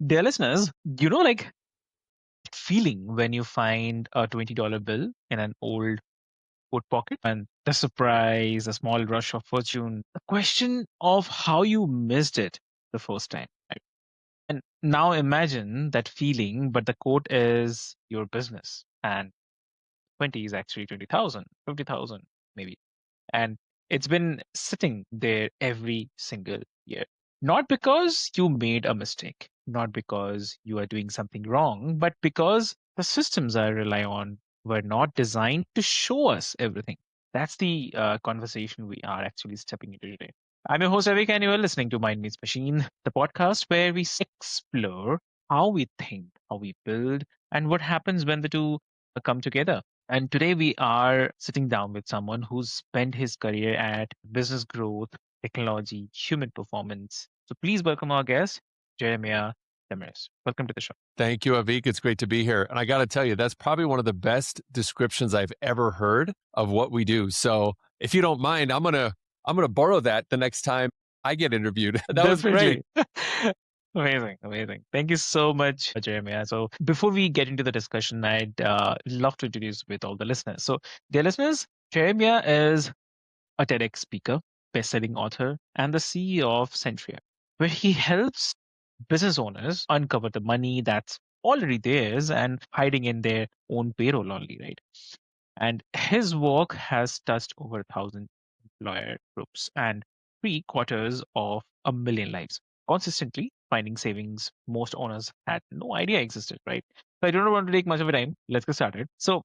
Dear listeners, like feeling when you find a $20 bill in an old coat pocket and the surprise, a small rush of fortune, the question of how you missed it the first time. Right? And now imagine that feeling, but the quote is your business. And 20 is actually 20,000, 50,000, maybe. And it's been sitting there every single year. Not because you made a mistake, not because you are doing something wrong, but because the systems I rely on were not designed to show us everything. That's the conversation we are actually stepping into today. I'm your host, Avik, and you are listening to Mind Meets Machine, the podcast where we explore how we think, how we build, and what happens when the two come together. And today we are sitting down with someone who's spent his career at business growth, technology, human performance. So please welcome our guest, Jeremiah Desmarais. Welcome to the show. Thank you, Avik. It's great to be here. And I got to tell you, that's probably one of the best descriptions I've ever heard of what we do. So if you don't mind, I'm gonna borrow that the next time I get interviewed. That was great. Amazing, amazing. Thank you so much, Jeremiah. So before we get into the discussion, I'd love to introduce with all the listeners. So, dear listeners, Jeremiah is a TEDx speaker, best-selling author, and the CEO of Centria, where he helps business owners uncover the money that's already theirs and hiding in their own payroll only, right? And his work has touched over 1,000 employer groups and 750,000 lives, consistently finding savings most owners had no idea existed, right? So I don't want to take much of a time. Let's get started. So,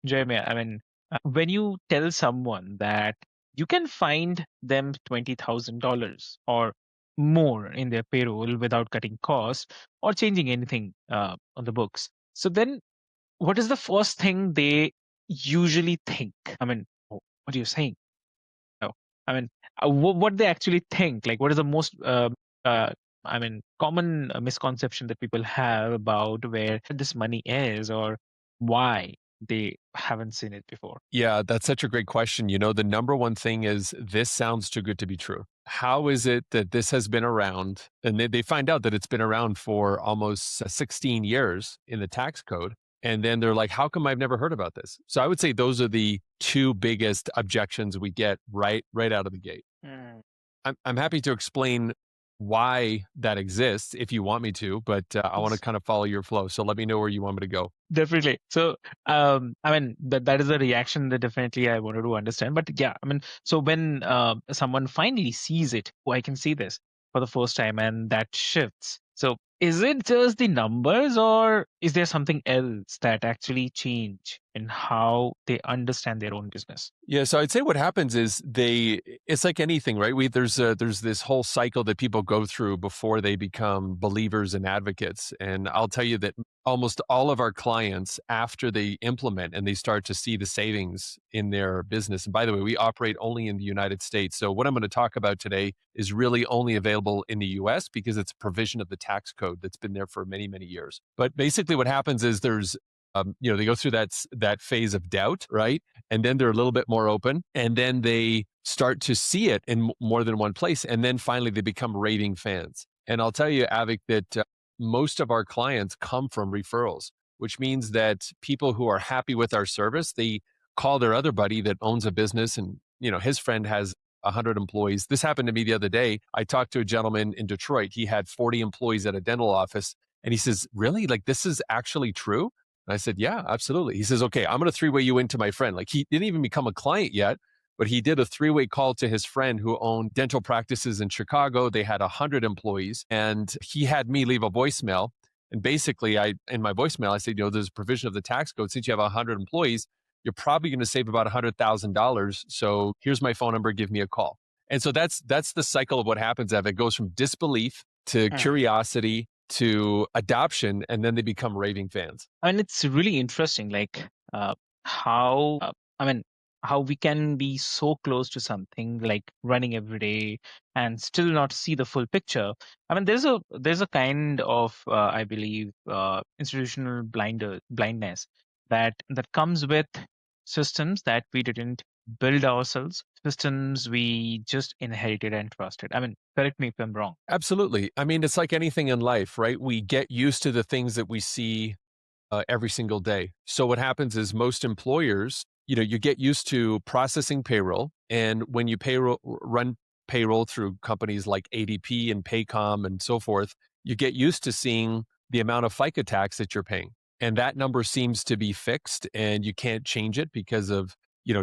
Jeremiah, when you tell someone that you can find them $20,000 or more in their payroll without cutting costs or changing anything on the books, so then what is the first thing they usually think? What are you saying? No. I mean, what they actually think? Like, what is the most, uh, common misconception that people have about where this money is or why they haven't seen it before? Yeah, that's such a great question. The number one thing is this sounds too good to be true. How is it that this has been around? And they find out that it's been around for almost 16 years in the tax code. And then they're like, how come I've never heard about this? So I would say those are the two biggest objections we get right out of the gate. Mm. I'm happy to explain why that exists if you want me to, but I want to kind of follow your flow. So let me know where you want me to go. Definitely. So, that is a reaction that definitely I wanted to understand. But yeah, so when someone finally sees it, oh, I can see this for the first time, and that shifts. So, is it just the numbers, or is there something else that actually change in how they understand their own business? Yeah, so I'd say what happens is it's like anything, right? There's this whole cycle that people go through before they become believers and advocates. And I'll tell you that almost all of our clients, after they implement and they start to see the savings in their business. And by the way, we operate only in the United States. So what I'm going to talk about today is really only available in the US because it's a provision of the tax code that's been there for many, many years. But basically what happens is there's they go through that phase of doubt, right? And then they're a little bit more open, and then they start to see it in more than one place, and then finally they become raving fans. And I'll tell you, Avik, that most of our clients come from referrals, which means that people who are happy with our service, they call their other buddy that owns a business, and his friend has 100 employees. This happened to me the other day. I talked to a gentleman in Detroit. He had 40 employees at a dental office, and he says, "Really? Like this is actually true?" And I said, "Yeah, absolutely." He says, "Okay, I'm going to three-way you into my friend." Like he didn't even become a client yet, but he did a three-way call to his friend who owned dental practices in Chicago. They had 100 employees, and he had me leave a voicemail. And basically, in my voicemail, I said, there's a provision of the tax code. Since you have 100 employees, you're probably going to save about $100,000. So here's my phone number. Give me a call. And so that's the cycle of what happens. It goes from disbelief to curiosity to adoption, and then they become raving fans. And it's really interesting, like how how we can be so close to something like running every day and still not see the full picture. There's a kind of I believe institutional blindness that comes with systems that we didn't build ourselves, systems we just inherited and trusted? I mean, correct me if I'm wrong. Absolutely. I mean, it's like anything in life, right? We get used to the things that we see every single day. So what happens is most employers, you get used to processing payroll, and when you run payroll through companies like ADP and Paycom and so forth, you get used to seeing the amount of FICA tax that you're paying, and that number seems to be fixed, and you can't change it because of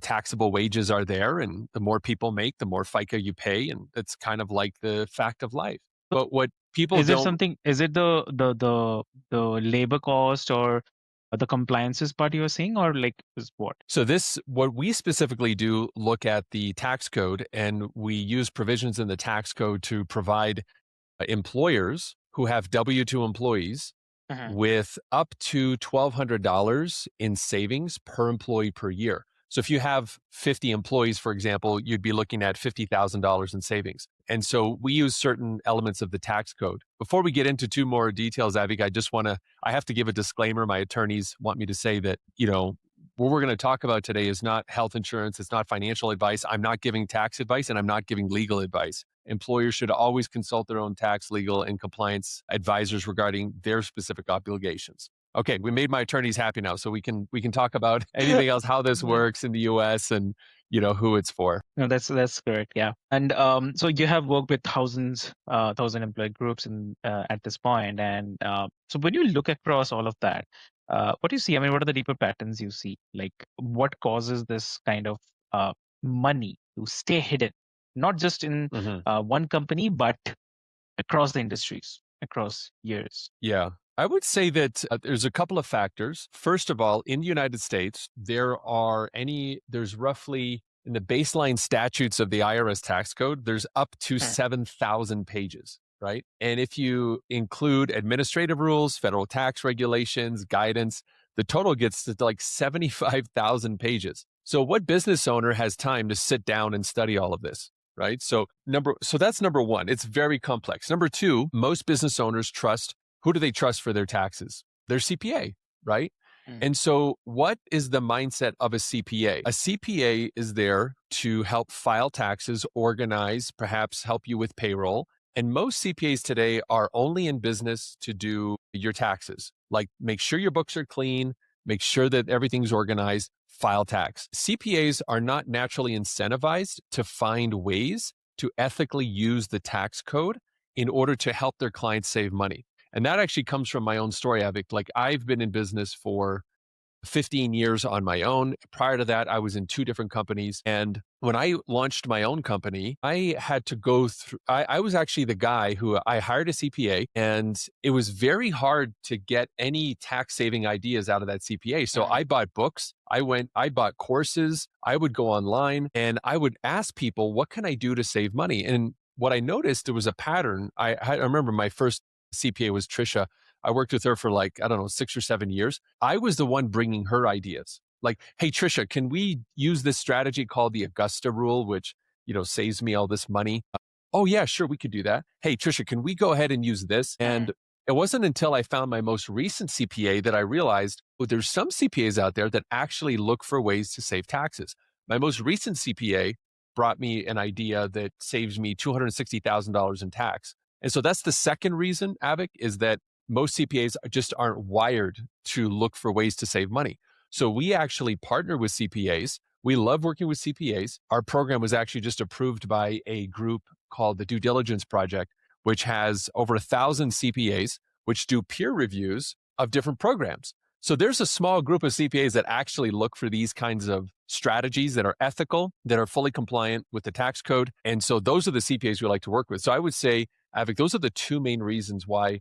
taxable wages are there, and the more people make, the more FICA you pay, and it's kind of like the fact of life. So But what people is it don't something? Is it the labor cost or the compliances part you are saying, or like is what? So what we specifically do look at the tax code, and we use provisions in the tax code to provide employers who have W-2 employees Mhm. with up to $1,200 in savings per employee per year. So if you have 50 employees, for example, you'd be looking at $50,000 in savings. And so we use certain elements of the tax code. Before we get into two more details, Avik, I have to give a disclaimer. My attorneys want me to say that, what we're going to talk about today is not health insurance. It's not financial advice. I'm not giving tax advice, and I'm not giving legal advice. Employers should always consult their own tax, legal, and compliance advisors regarding their specific obligations. Okay, we made my attorneys happy now, so we can talk about anything else, how this Yeah. works in the US, and who it's for. No, that's correct. Yeah, and so you have worked with thousand employee groups in at this point, and so when you look across all of that, what do you see? I mean, what are the deeper patterns you see? Like, what causes this kind of money to stay hidden, not just in Mhm. one company, but across the industries, across years? Yeah. I would say that there's a couple of factors. First of all, in the United States, there's roughly in the baseline statutes of the IRS tax code, there's up to Hmm. 7,000 pages, right? And if you include administrative rules, federal tax regulations, guidance, the total gets to like 75,000 pages. So what business owner has time to sit down and study all of this? Right. So that's number one. It's very complex. Number two, most business owners trust who do they trust for their taxes? Their CPA, right? Hmm. And so, what is the mindset of a CPA? A CPA is there to help file taxes, organize, perhaps help you with payroll. And most CPAs today are only in business to do your taxes, like make sure your books are clean, make sure that everything's organized, file tax. CPAs are not naturally incentivized to find ways to ethically use the tax code in order to help their clients save money. And that actually comes from my own story, Avik. Like I've been in business for 15 years on my own. Prior to that, I was in two different companies. And when I launched my own company, I had to go through, I was actually the guy who I hired a CPA, and it was very hard to get any tax saving ideas out of that CPA. So Hmm. I bought books, I bought courses, I would go online and I would ask people, what can I do to save money? And what I noticed, there was a pattern. I remember my first CPA was Trisha. I worked with her for like, I don't know, 6 or 7 years. I was the one bringing her ideas. Like, hey, Trisha, can we use this strategy called the Augusta rule, which, saves me all this money? Oh, yeah, sure, we could do that. Hey, Trisha, can we go ahead and use this? Hmm. And it wasn't until I found my most recent CPA that I realized, oh, there's some CPAs out there that actually look for ways to save taxes. My most recent CPA brought me an idea that saves me $260,000 in tax. And so that's the second reason, Avic, is that most CPAs just aren't wired to look for ways to save money. So we actually partner with CPAs. We love working with CPAs. Our program was actually just approved by a group called the Due Diligence Project, which has over 1,000 CPAs, which do peer reviews of different programs. So there's a small group of CPAs that actually look for these kinds of strategies that are ethical, that are fully compliant with the tax code. And so those are the CPAs we like to work with. So I would say, Avik, those are the two main reasons why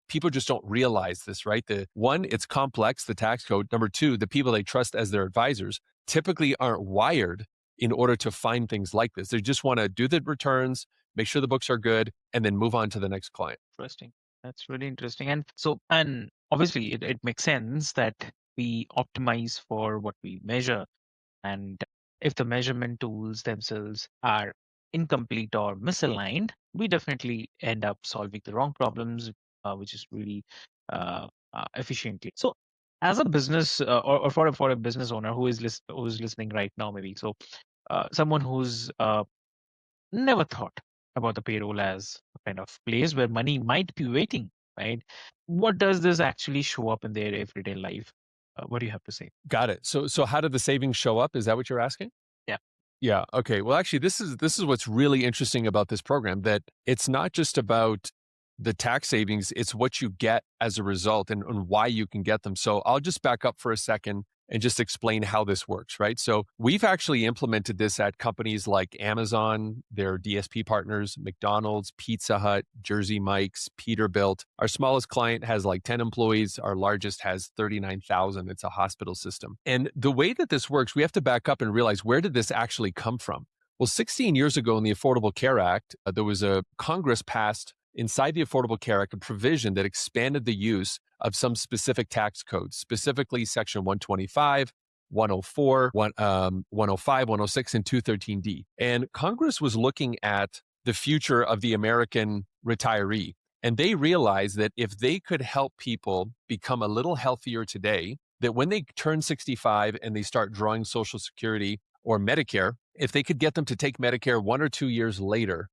people just don't realize this, right? The one, it's complex, the tax code. Number two, the people they trust as their advisors typically aren't wired in order to find things like this. They just want to do the returns, make sure the books are good, and then move on to the next client. Interesting. That's really interesting. And so, and obviously, it makes sense that we optimize for what we measure. And if the measurement tools themselves are incomplete or misaligned, we definitely end up solving the wrong problems, which is really efficiently. So, as a business or for a business owner who is listening right now, maybe so. someone who's never thought about the payroll as a kind of place where money might be waiting, right? What does this actually show up in their everyday life? What do you have to say? Got it. So how did the savings show up? Is that what you're asking? Yeah. Yeah. Okay. Well, actually, this is what's really interesting about this program, that it's not just about the tax savings, it's what you get as a result and why you can get them. So I'll just back up for a second and just explain how this works, right? So we've actually implemented this at companies like Amazon, their DSP partners, McDonald's, Pizza Hut, Jersey Mike's, Peterbilt. Our smallest client has like 10 employees. Our largest has 39,000. It's a hospital system. And the way that this works, we have to back up and realize, where did this actually come from? Well, 16 years ago in the Affordable Care Act, there was a Congress passed inside the Affordable Care Act a provision that expanded the use of some specific tax codes, specifically Section 125, 104, 105, 106, and 213D. And Congress was looking at the future of the American retiree. And they realized that if they could help people become a little healthier today, that when they turn 65 and they start drawing Social Security or Medicare, if they could get them to take Medicare 1 or 2 years later,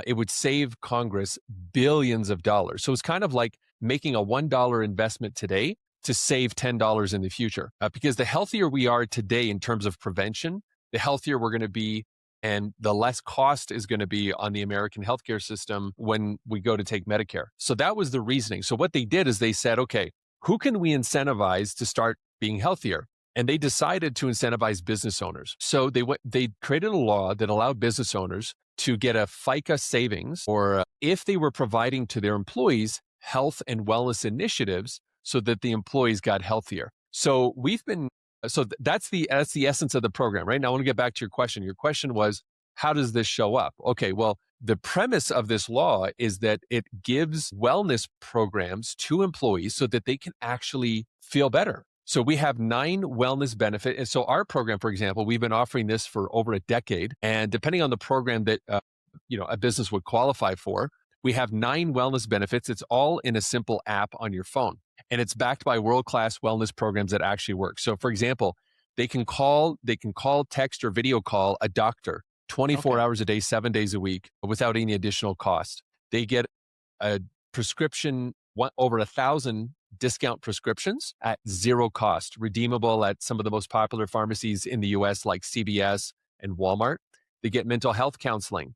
it would save Congress billions of dollars. So it's kind of like making a $1 investment today to save $10 in the future. Because the healthier we are today in terms of prevention, the healthier we're going to be, and the less cost is going to be on the American healthcare system when we go to take Medicare. So that was the reasoning. So what they did is they said, okay, who can we incentivize to start being healthier? And they decided to incentivize business owners. So they created a law that allowed business owners to get a FICA savings, or if they were providing to their employees health and wellness initiatives so that the employees got healthier. So that's the essence of the program, right? Now I want to get back to your question. Your question was, how does this show up? Okay, well, the premise of this law is that it gives wellness programs to employees so that they can actually feel better. So we have 9 wellness benefits. And so our program, for example, we've been offering this for over a decade. And depending on the program that a business would qualify for, we have 9 wellness benefits. It's all in a simple app on your phone. And it's backed by world-class wellness programs that actually work. So for example, they can call, text, or video call a doctor 24 hours a day, 7 days a week without any additional cost. They get a prescription, over 1,000 discount prescriptions at zero cost, redeemable at some of the most popular pharmacies in the US like CVS and Walmart. They get mental health counseling.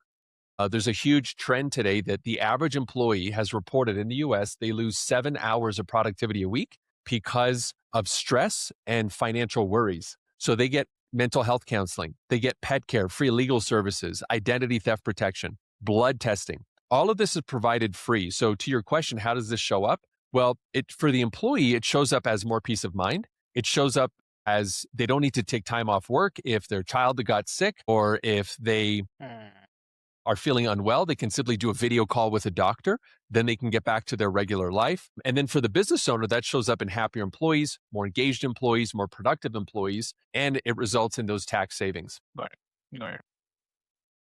There's a huge trend today that the average employee has reported in the US, they lose 7 hours of productivity a week because of stress and financial worries. So they get mental health counseling. They get pet care, free legal services, identity theft protection, blood testing. All of this is provided free. So to your question, how does this show up? Well, for the employee, it shows up as more peace of mind. It shows up as they don't need to take time off work if their child got sick, or if they are feeling unwell, they can simply do a video call with a doctor. Then they can get back to their regular life. And then for the business owner, that shows up in happier employees, more engaged employees, more productive employees, and it results in those tax savings. Got it. Got it.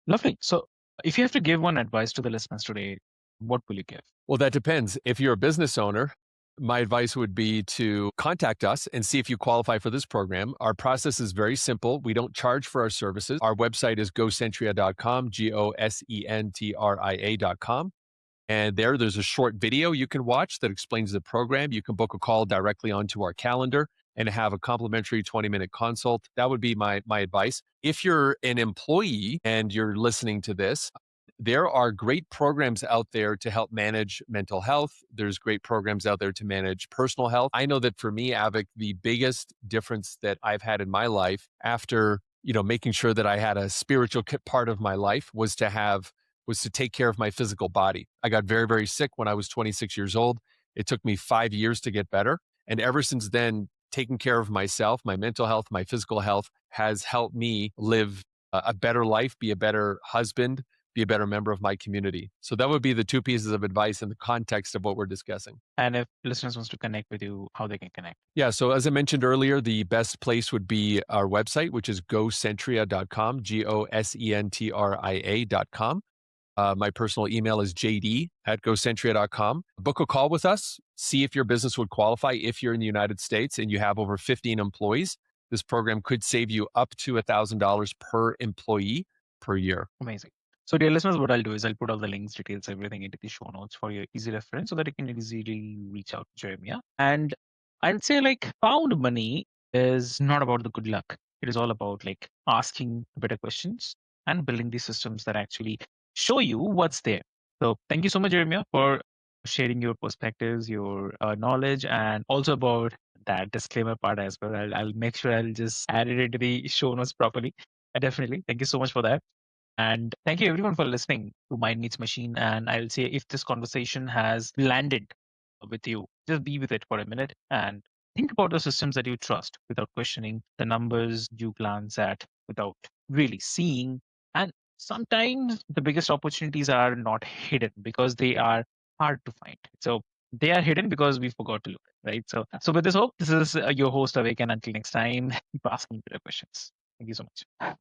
Lovely. So if you have to give one advice to the listeners today, what will you give? Well, that depends. If you're a business owner, my advice would be to contact us and see if you qualify for this program. Our process is very simple. We don't charge for our services. Our website is gocentria.com, GOSENTRIA.com. And there's a short video you can watch that explains the program. You can book a call directly onto our calendar and have a complimentary 20-minute consult. That would be my advice. If you're an employee and you're listening to this, there are great programs out there to help manage mental health. There's great programs out there to manage personal health. I know that for me, Avik, the biggest difference that I've had in my life after, making sure that I had a spiritual part of my life was to take care of my physical body. I got very, very sick when I was 26 years old. It took me 5 years to get better. And ever since then, taking care of myself, my mental health, my physical health has helped me live a better life, be a better husband, be a better member of my community. So that would be the 2 pieces of advice in the context of what we're discussing. And if listeners wants to connect with you, how they can connect? Yeah. So as I mentioned earlier, the best place would be our website, which is gocentria.com, GOSENTRIA.com. My personal email is jd@gocentria.com. Book a call with us. See if your business would qualify if you're in the United States and you have over 15 employees. this program could save you up to $1,000 per employee per year. Amazing. So, dear listeners, what I'll do is I'll put all the links, details, everything into the show notes for your easy reference so that you can easily reach out to Jeremiah. And I'd say, like, found money is not about the good luck. It is all about like asking better questions and building these systems that actually show you what's there. So, thank you so much, Jeremiah, for sharing your perspectives, your knowledge, and also about that disclaimer part as well. I'll make sure I'll just add it into the show notes properly. Definitely. Thank you so much for that. And thank you everyone for listening to Mind Meets Machine. And I'll say if this conversation has landed with you, just be with it for a minute and think about the systems that you trust without questioning the numbers you glance at without really seeing. And sometimes the biggest opportunities are not hidden because they are hard to find. So they are hidden because we forgot to look, right? So with this hope, this is your host Awake, and until next time, keep asking better questions. Thank you so much.